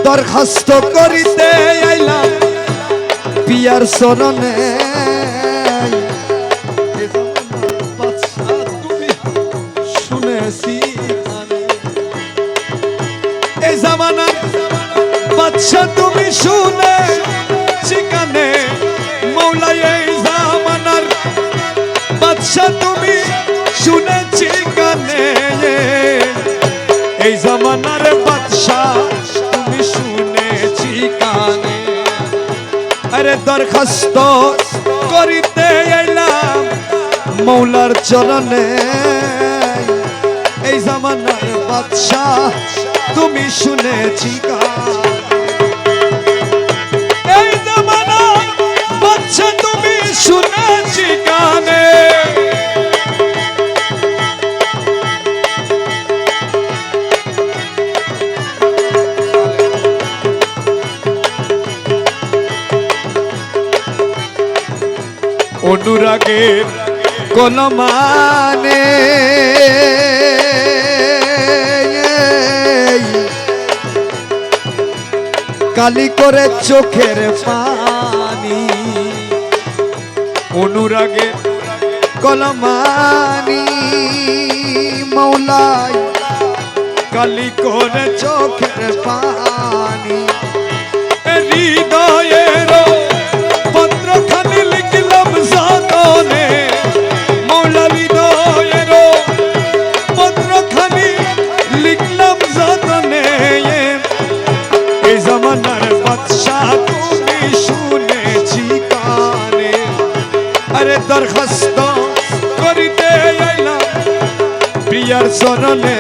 দরখাস্ত করিতে আইলাম পিয়ার চরণে শুনেছি এই জামানার বাদশা তুমি শুনেছি কানে মৌলা এই জামানার বাদশা তুমি শুনেছি কানে এই জামানার বাদশা তুমি শুনেছি কানে আরে দরখাস্ত করিতে এলাম মৌলার চরণে এই জামানার বাদশা তুমি শুনেছি কানে এই জামানার বাদশা তুমি শুনেছি কানে অনুরাগের কলমানে কালি করে চোখের পানি অনুরাগের কলমানি মৌলাই কালি করে চোখের পানি হৃদয়ের পত্রখানি লিখলাম যতনে মৌলা হৃদয়ের পত্রখানি লিখলাম যতনে এই জামানার বাদশা তুমি শুনেছি কানে আরে দরখাস্ত করিতে আইলাম প্রিয়ার চরণে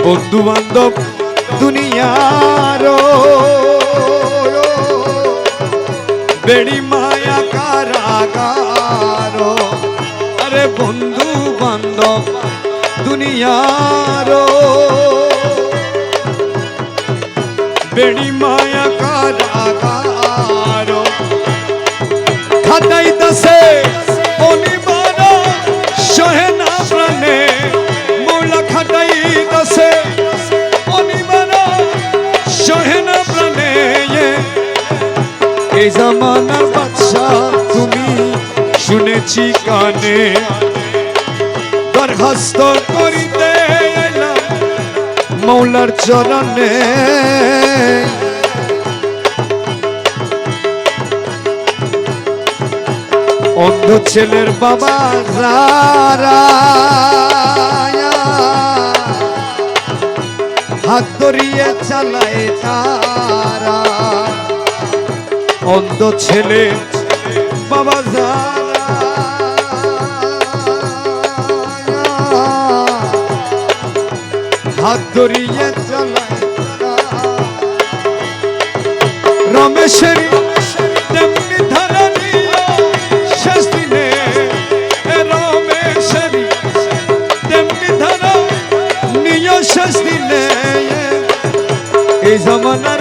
বন্ধু বান্ধব দুনিয়ার বেড়ি মায়া কারাগার আরে বন্ধু বান্ধব দুনিয়ার বেড়ি মায়া কারাগার খাটাই দাসে অনিবার সহে না প্রাণে মৌলা খাটাই দাসে অনিবার সহে না প্রাণে এই জামানার বাদশা তুমি শুনেছি কানে দরখাস্ত করিতে এলাম মৌলার চরণে অন্ধ ছেলের বাবা যারা হাত ধরিয়ে চালায় তারা অন্ধ ছেলে বাবা যারা হাত ধরিয়ে চালায় রমেশের তেমনি ধারা নিয়ে শেষ দিনে রমেশের তেমনি ধারা নিয়ে শেষ দিনে এই জামানার